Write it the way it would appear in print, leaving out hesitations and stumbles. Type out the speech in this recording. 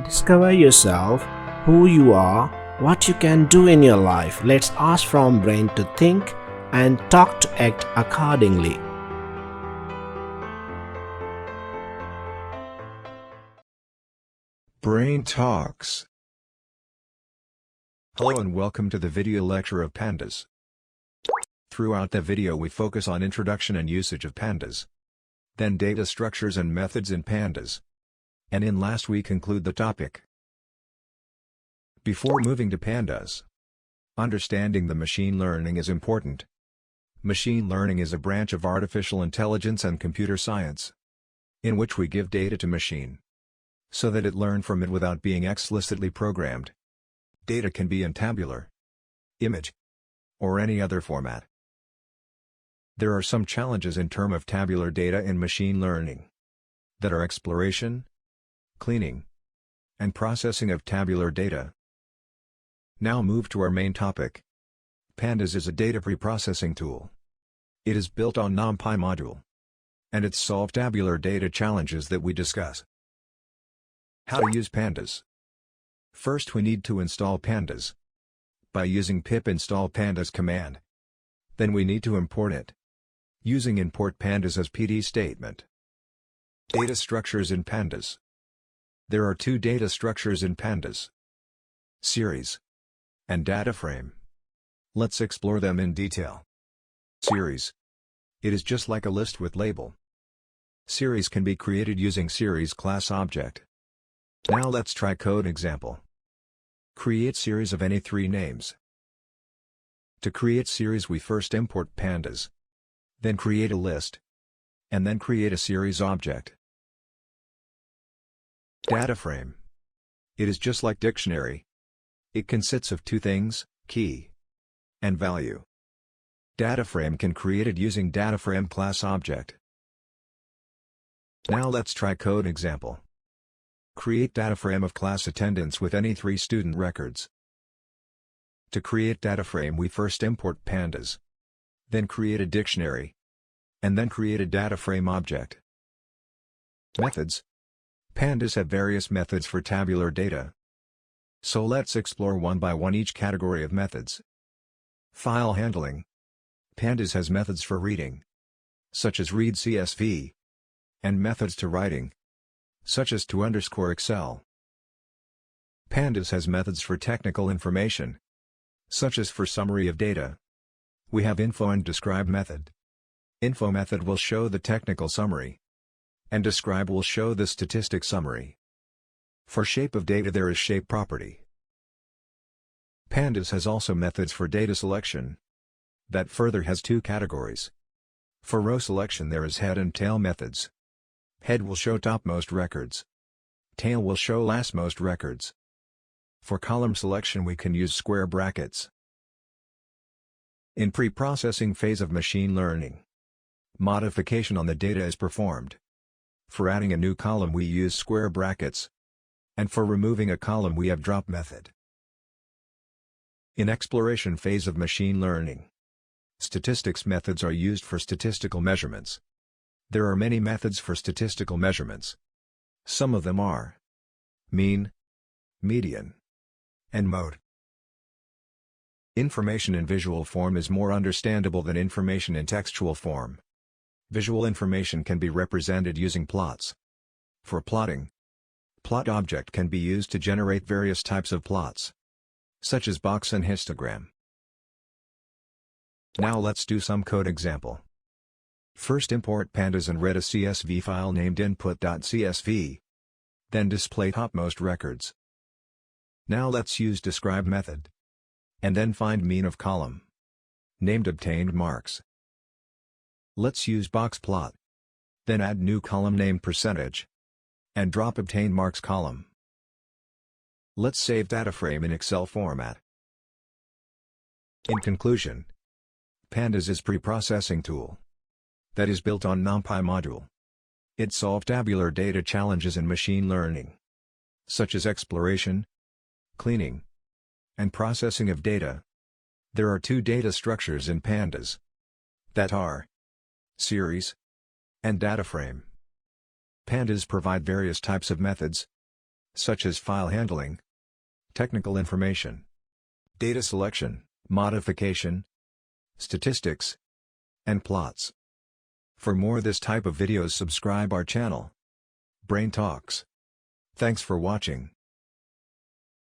Discover yourself, who you are, what you can do in your life. Let's ask from brain to think and talk to act accordingly. Brain Talks. Hello and welcome to the video lecture of Pandas. Throughout the video we focus on introduction and usage of Pandas, then data structures and methods in Pandas, and in last we conclude the topic. Before moving to Pandas, understanding the machine learning is important. Machine learning is a branch of artificial intelligence and computer science, in which we give data to machine, so that it learn from it without being explicitly programmed. Data can be in tabular, image, or any other format. There are some challenges in terms of tabular data in machine learning, that are exploration, cleaning, and processing of tabular data. Now move to our main topic. Pandas is a data preprocessing tool. It is built on NumPy module, and it solves tabular data challenges that we discuss. How to use Pandas. First we need to install Pandas by using pip install pandas command. Then we need to import it using import pandas as PD statement. Data structures in Pandas. There are two data structures in Pandas: series and Dataframe. Let's explore them in detail. Series. It is just like a list with label. Series can be created using series class object. Now let's try code example. Create series of any three names. To create series we first import pandas, then create a list, and then create a series object. Dataframe. It is just like dictionary. It consists of two things, key and value. Dataframe can create it using Dataframe class object. Now let's try code example. Create Dataframe of class attendance with any three student records. To create Dataframe we first import pandas, then create a dictionary, and then create a Dataframe object. Methods. Pandas have various methods for tabular data. So let's explore one by one each category of methods. File handling. Pandas has methods for reading, such as read CSV, and methods to writing, such as to underscore Excel. Pandas has methods for technical information, such as for summary of data. We have info and describe method. Info method will show the technical summary, and describe will show the statistic summary. For shape of data there is shape property. Pandas has also methods for data selection. That further has two categories. For row selection there is head and tail methods. Head will show topmost records. Tail will show lastmost records. For column selection we can use square brackets. In pre-processing phase of machine learning, modification on the data is performed. For adding a new column we use square brackets, and for removing a column we have drop method. In exploration phase of machine learning, statistics methods are used for statistical measurements. There are many methods for statistical measurements. Some of them are mean, median, and mode. Information in visual form is more understandable than information in textual form. Visual information can be represented using plots. For plotting, plot object can be used to generate various types of plots, such as box and histogram. Now let's do some code example. First import pandas and read a CSV file named input.csv. Then display topmost records. Now let's use describe method. And then find mean of column, named obtained marks. Let's use box plot. Then add new column named percentage, and drop obtained marks column. Let's save Dataframe in Excel format. In conclusion, Pandas is pre-processing tool that is built on NumPy module. It solves tabular data challenges in machine learning, such as exploration, cleaning, and processing of data. There are two data structures in Pandas, that are series and Dataframe. Pandas provide various types of methods, such as file handling, technical information, data selection, modification, statistics, and plots. For more this type of videos, subscribe our channel, Brain Talks. Thanks for watching.